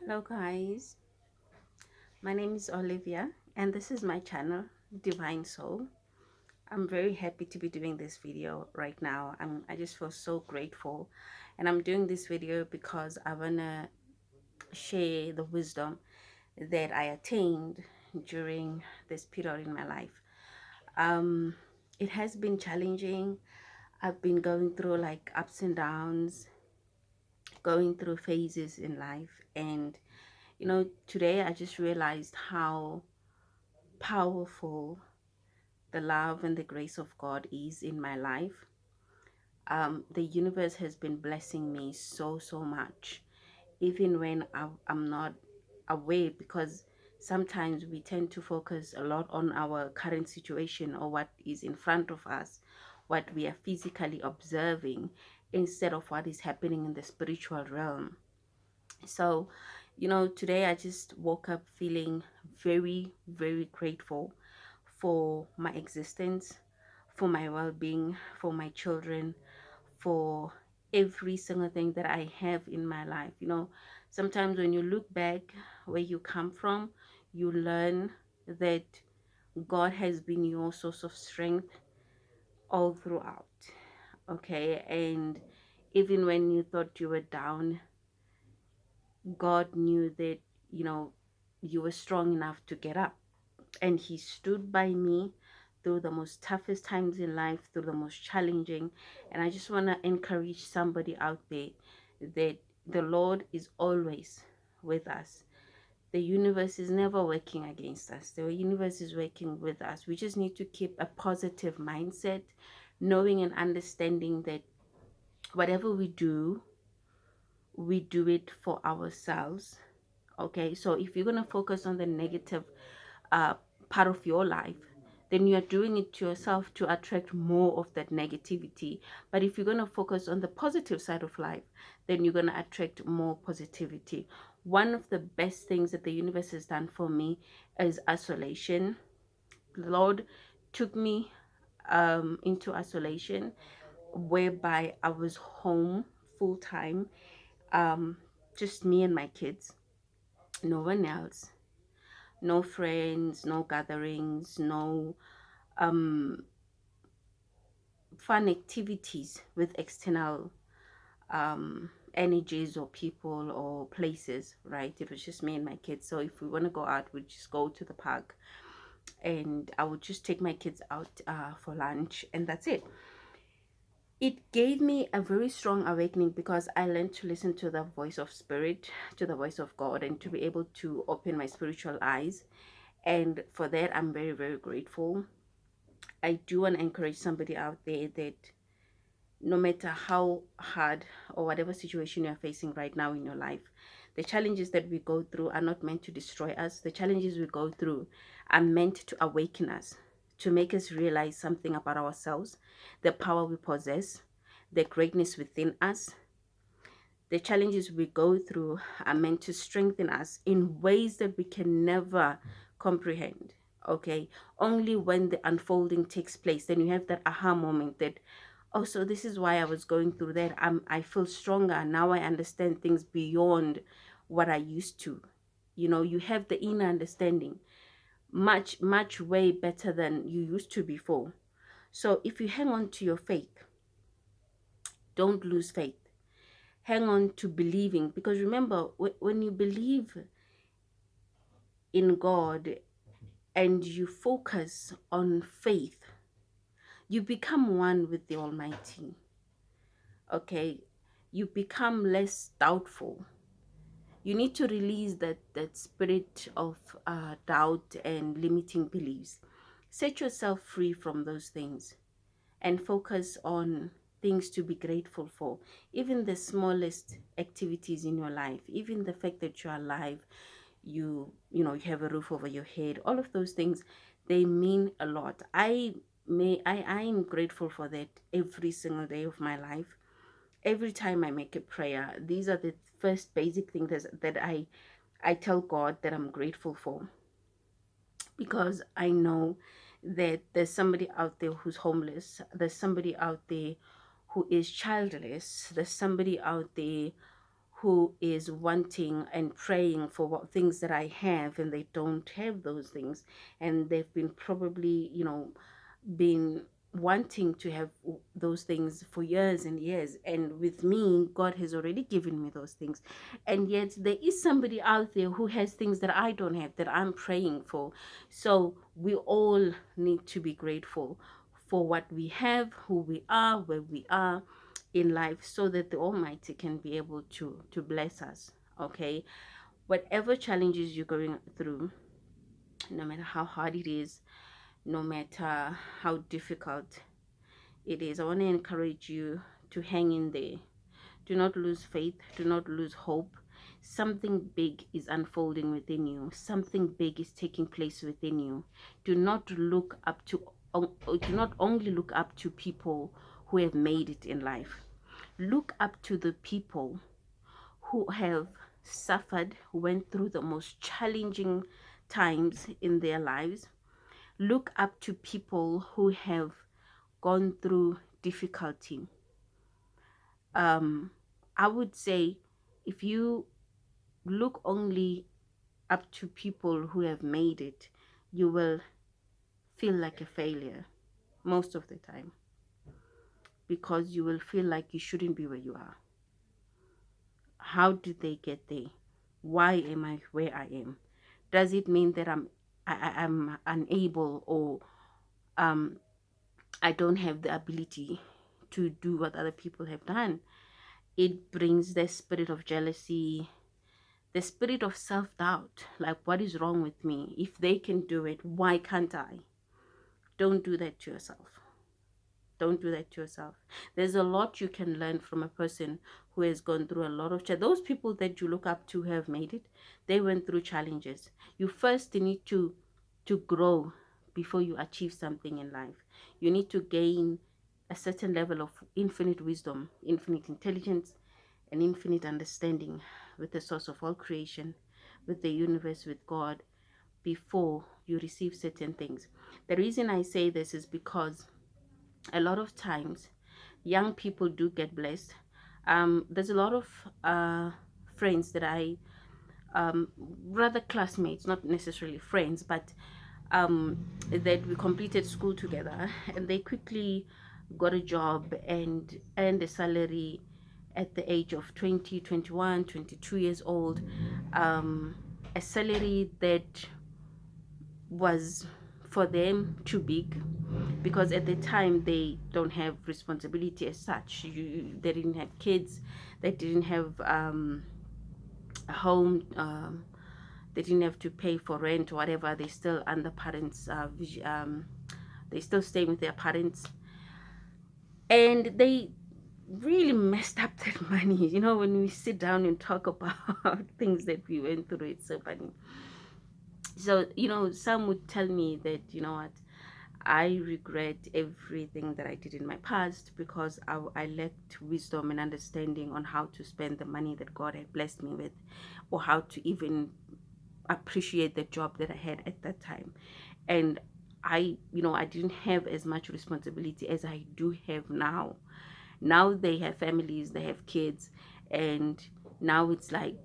Hello guys, my name is Olivia and this is my channel Divine Soul. I'm very happy to be doing this video right now. I just feel so grateful, and I'm doing this video because I want to share the wisdom that I attained during this period in my life. Um it has been challenging. I've been going through like ups and downs, going through phases in life, and today I just realized how powerful the love and the grace of God is in my life. The universe has been blessing me so much, even when I'm not aware, because sometimes we tend to focus a lot on our current situation or what is in front of us, what we are physically observing, instead of what is happening in the spiritual realm. So, today I just woke up feeling very grateful for my existence, for my well being, for my children, for every single thing that I have in my life. Sometimes when you look back where you come from, you learn that God has been your source of strength all throughout. Okay, and even when you thought you were down, God knew that, you know, you were strong enough to get up. And He stood by me through the most toughest times in life, through the most challenging. And I just want to encourage somebody out there that the Lord is always with us. The universe is never working against us. The universe is working with us. We just need to keep a positive mindset, knowing and understanding that whatever we do it for ourselves. Okay, so if you're going to focus on the negative uh, part of your life, then you are doing it to yourself to attract more of that negativity. But if you're going to focus on the positive side of life, then you're going to attract more positivity. One of the best things that the universe has done for me is isolation. The Lord took me into isolation, whereby I was home full time, um, just me and my kids, no one else, no friends, no gatherings, no um fun activities with external energies or people or places, right? It was just me and my kids. So if we want to go out, we just go to the park, and I would just take my kids out for lunch, and that's it. It gave me a very strong awakening because I learned to listen to the voice of spirit, to the voice of God, and to be able to open my spiritual eyes. And for that, I'm very grateful. I do want to encourage somebody out there that no matter how hard or whatever situation you're facing right now in your life, the challenges that we go through are not meant to destroy us. The challenges we go through are meant to awaken us, to make us realize something about ourselves, the power we possess, the greatness within us. The challenges we go through are meant to strengthen us in ways that we can never comprehend. Okay, only when the unfolding takes place, then you have that aha moment that, oh, so this is why I was going through that. I feel stronger now. I understand things beyond what I used to. You have the inner understanding, much way better than you used to before. So if you hang on to your faith, don't lose faith. Hang on to believing, because remember, when you believe in God and you focus on faith, you become one with the Almighty. Okay, you become less doubtful. You need to release that spirit of doubt and limiting beliefs. Set yourself free from those things and focus on things to be grateful for. Even the smallest activities in your life, even the fact that you're alive, you have a roof over your head, all of those things, they mean a lot. I am grateful for that every single day of my life. Every time I make a prayer, these are the first basic things that I tell God that I'm grateful for, because I know that there's somebody out there who's homeless, there's somebody out there who is childless, there's somebody out there who is wanting and praying for what things that I have, and they don't have those things, and they've been probably, been wanting to have those things for years and years, and with me, God has already given me those things, and yet there is somebody out there who has things that I don't have, that I'm praying for. So we all need to be grateful for what we have, who we are, where we are in life, so that the Almighty can be able to bless us. Okay, whatever challenges you're going through, no matter how hard it is, no matter how difficult it is, I want to encourage you to hang in there. Do not lose faith, do not lose hope. Something big is unfolding within you, something big is taking place within you. Do not look up to do not only look up to people who have made it in life. Look up to the people who have suffered, who went through the most challenging times in their lives. Look up to people who have gone through difficulty. I would say, if you look only up to people who have made it, you will feel like a failure most of the time, because you will feel like you shouldn't be where you are. How did they get there? Why am I where I am? Does it mean that I'm unable, or I don't have the ability to do what other people have done? It brings the spirit of jealousy, the spirit of self-doubt, like, what is wrong with me? If they can do it, why can't I? Don't do that to yourself. Don't do that to yourself. There's a lot you can learn from a person who has gone through a lot of those people that you look up to have made it. They went through challenges. You first need to grow before you achieve something in life. You need to gain a certain level of infinite wisdom, infinite intelligence, and infinite understanding with the source of all creation, with the universe, with God, before you receive certain things. The reason I say this is because a lot of times young people do get blessed. There's a lot of friends that I, rather classmates, not necessarily friends, but that we completed school together, and they quickly got a job and earned a salary at the age of 20, 21, 22 years old. A salary that was for them too big, because at the time they don't have responsibility as such. They didn't have kids, they didn't have a home, they didn't have to pay for rent or whatever. They still under parents, they still stay with their parents, and they really messed up that money. When we sit down and talk about things that we went through, it's so funny. So some would tell me that, what, I regret everything that I did in my past, because I lacked wisdom and understanding on how to spend the money that God had blessed me with, or how to even appreciate the job that I had at that time. And I didn't have as much responsibility as I do have now. Now they have families, they have kids, and now it's like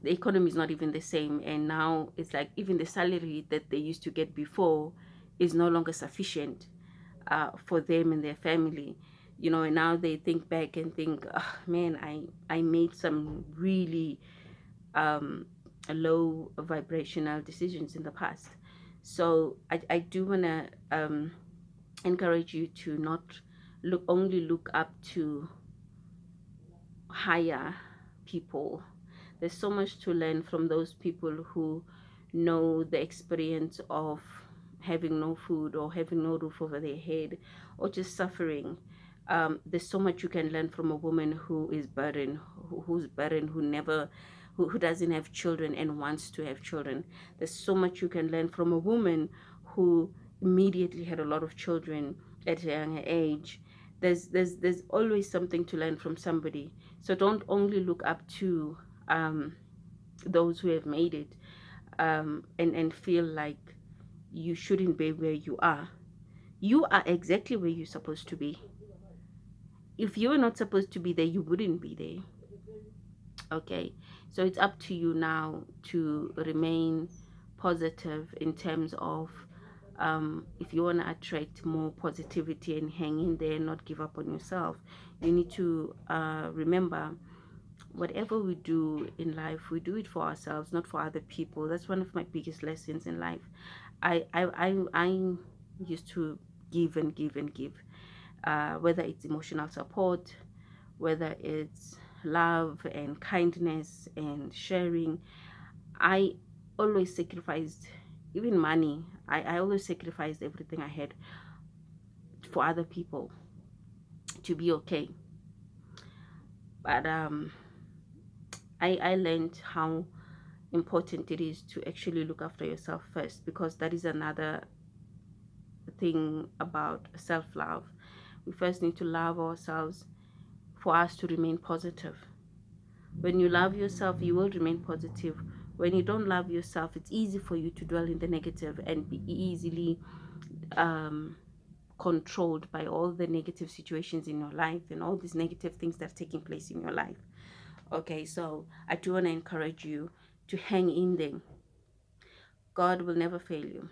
the economy is not even the same, and now it's like even the salary that they used to get before is no longer sufficient for them and their family. And now they think back and think, oh, man, I made some really low vibrational decisions in the past. So I do want to encourage you to not only look up to higher people. There's so much to learn from those people who know the experience of having no food, or having no roof over their head, or just suffering. There's so much you can learn from a woman who is barren, who's barren, who doesn't have children and wants to have children. There's so much you can learn from a woman who immediately had a lot of children at a younger age. There's always something to learn from somebody. So don't only look up to those who have made it, and feel like you shouldn't be where you are. You are exactly where you're supposed to be. If you were not supposed to be there, you wouldn't be there. Okay, so it's up to you now to remain positive in terms of if you want to attract more positivity and hang in there, not give up on yourself. You need to remember, whatever we do in life, we do it for ourselves, not for other people. That's one of my biggest lessons in life. I used to give and give and give, whether it's emotional support, whether it's love and kindness and sharing. I always sacrificed, even money. I always sacrificed everything I had for other people to be okay. But I learned how important it is to actually look after yourself first, because that is another thing about self-love. We first need to love ourselves for us to remain positive. When you love yourself, you will remain positive. When you don't love yourself, it's easy for you to dwell in the negative and be easily um, controlled by all the negative situations in your life and all these negative things that are taking place in your life. Okay, so I do want to encourage you to hang in there. God will never fail you.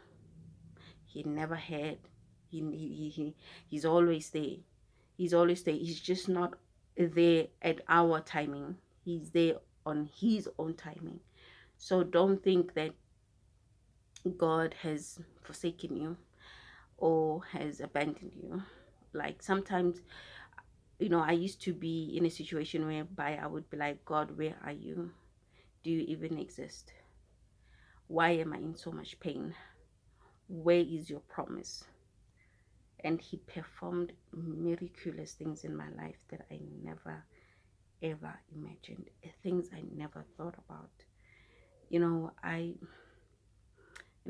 He never had. He's always there. He's always there. He's just not there at our timing. He's there on his own timing. So don't think that God has forsaken you or has abandoned you. Like sometimes, I used to be in a situation whereby I would be like, God, where are you? Do you even exist? Why am I in so much pain? Where is your promise? And he performed miraculous things in my life that I never ever imagined, things I never thought about.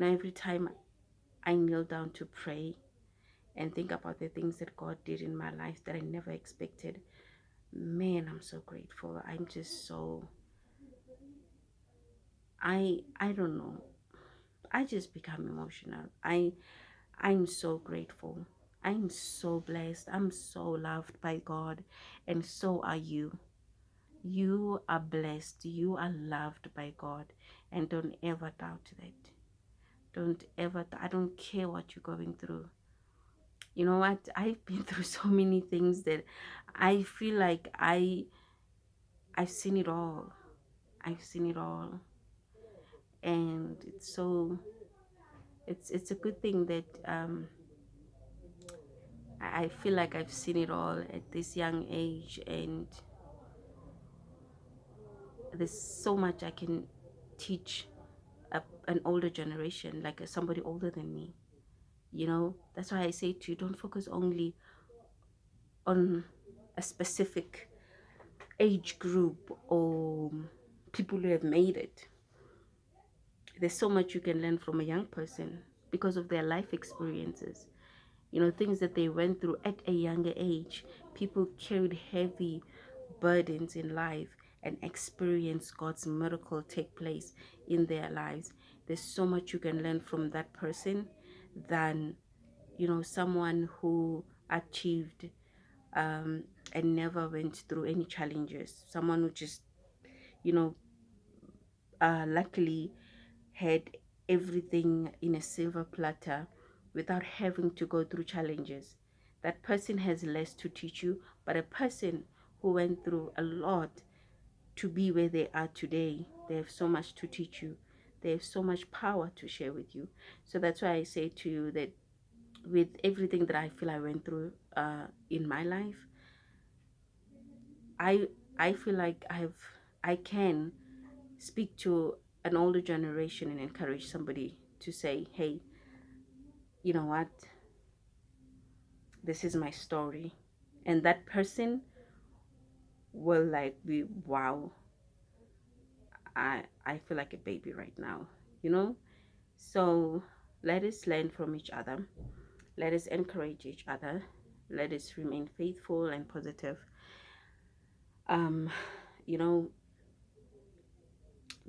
Every time I kneel down to pray and think about the things that God did in my life that I never expected, man, I'm so grateful. I'm just so, I don't know. I just become emotional. I'm so grateful. I'm so blessed. I'm so loved by God, and so are you. You are blessed. You are loved by God, and don't ever doubt that. Don't ever. I don't care what you're going through. You know what? I've been through so many things that I feel like I've seen it all. I've seen it all, and it's a good thing that I feel like I've seen it all at this young age, and there's so much I can teach an older generation, like somebody older than me. That's why I say to you, don't focus only on a specific age group or people who have made it. There's so much you can learn from a young person because of their life experiences, things that they went through at a younger age. People carried heavy burdens in life and experienced God's miracle take place in their lives. There's so much you can learn from that person than, someone who achieved and never went through any challenges. Someone who just, you know, luckily had everything in a silver platter without having to go through challenges. That person has less to teach you, but a person who went through a lot to be where they are today, they have so much to teach you. They have so much power to share with you. So that's why I say to you that with everything that I feel I went through in my life, I I feel like I can speak to an older generation and encourage somebody to say, hey, you know what, this is my story. And that person will like be, wow, I feel like a baby right now, you know? So let us learn from each other. Let us encourage each other. Let us remain faithful and positive. Um, you know,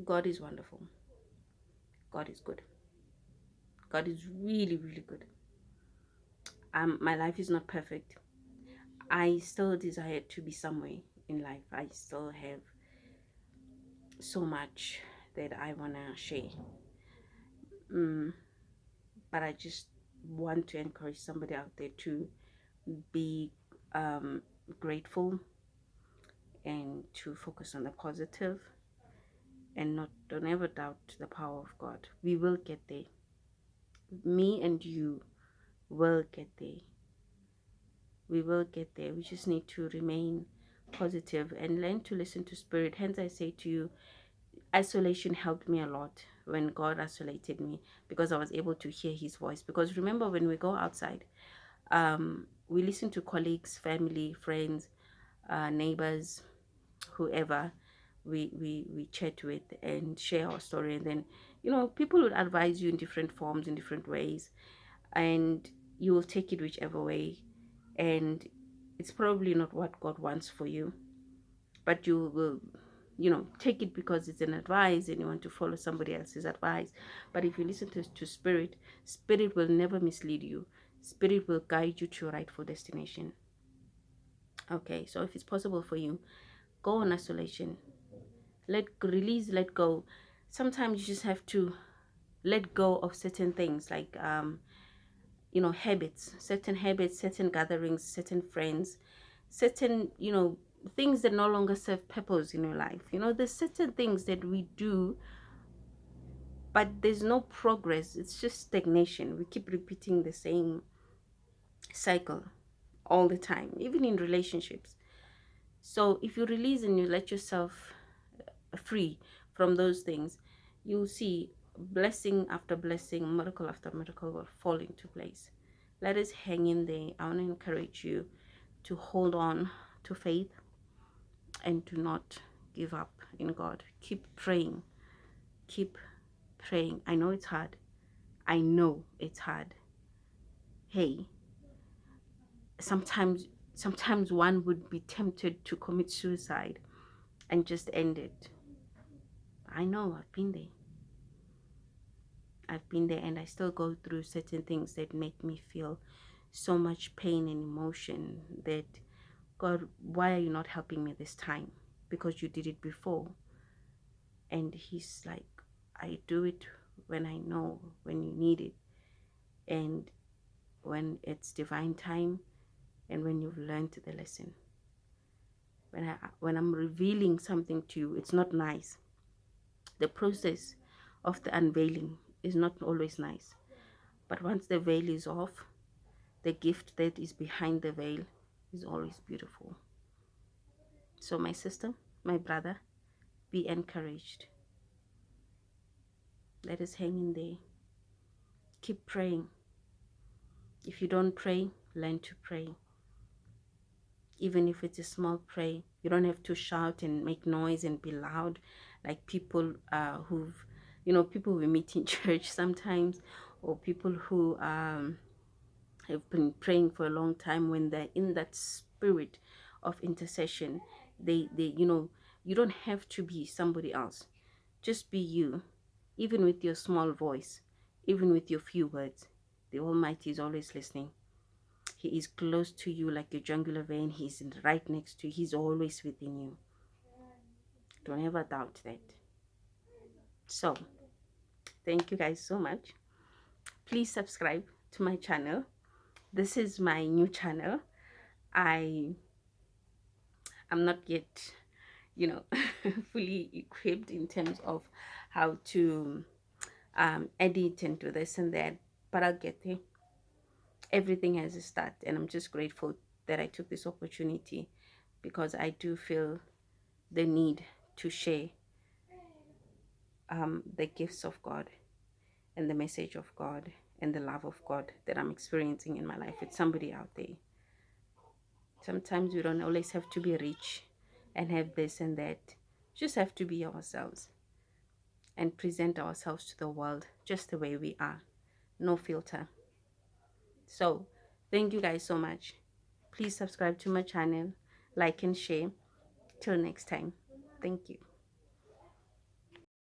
God is wonderful. God is good. God is really, really good. My life is not perfect. I still desire to be somewhere in life. I still have so much that I want to share. Mm, but I just want to encourage somebody out there to be grateful and to focus on the positive and not don't ever doubt the power of God. We will get there. Me and you will get there. We will get there. We just need to remain positive and learn to listen to spirit. Hence I say to you, isolation helped me a lot when God isolated me, because I was able to hear his voice. Because remember, when we go outside, we listen to colleagues, family, friends, neighbors, whoever we chat with and share our story. And then, people would advise you in different forms, in different ways, and you will take it whichever way. And it's probably not what God wants for you, but you will, take it because it's an advice and you want to follow somebody else's advice. But if you listen to spirit, spirit will never mislead you. Spirit will guide you to your rightful destination. Okay, so if it's possible for you, go on isolation. Release, let go. Sometimes you just have to let go of certain things, like habits, certain gatherings, certain friends, certain things that no longer serve purpose in your life. There's certain things that we do, but there's no progress. It's just stagnation. We keep repeating the same cycle all the time, even in relationships. So if you release and you let yourself free from those things, you'll see blessing after blessing, miracle after miracle will fall into place. Let us hang in there. I want to encourage you to hold on to faith and to not give up in God. Keep praying. Keep praying. I know it's hard. I know it's hard. Hey, sometimes one would be tempted to commit suicide and just end it. I know, I've been there. And I still go through certain things that make me feel so much pain and emotion that, God, why are you not helping me this time? Because you did it before. And he's like, I do it when I know, when you need it, and when it's divine time, and when you've learned the lesson. When I'm revealing something to you, it's not nice. The process of the unveiling is not always nice. But once the veil is off, the gift that is behind the veil is always beautiful. So my sister, my brother, be encouraged. Let us hang in there. Keep praying. If you don't pray, learn to pray. Even if it's a small prayer, you don't have to shout and make noise and be loud like people people we meet in church sometimes, or people who have been praying for a long time. When they're in that spirit of intercession, they you don't have to be somebody else. Just be you. Even with your small voice, even with your few words, the Almighty is always listening. He is close to you like your jugular vein. He's right next to you. He's always within you. Don't ever doubt that. So thank you guys so much. Please subscribe to my channel. This is my new channel. I'm not yet fully equipped in terms of how to edit and do this and that, but I'll get there. Everything has a start, and I'm just grateful that I took this opportunity, because I do feel the need to share the gifts of God and the message of God and the love of God that I'm experiencing in my life with somebody out there. Sometimes we don't always have to be rich and have this and that. Just have to be ourselves and present ourselves to the world just the way we are. No filter. So thank you guys so much. Please subscribe to my channel, like and share. Till next time. Thank you.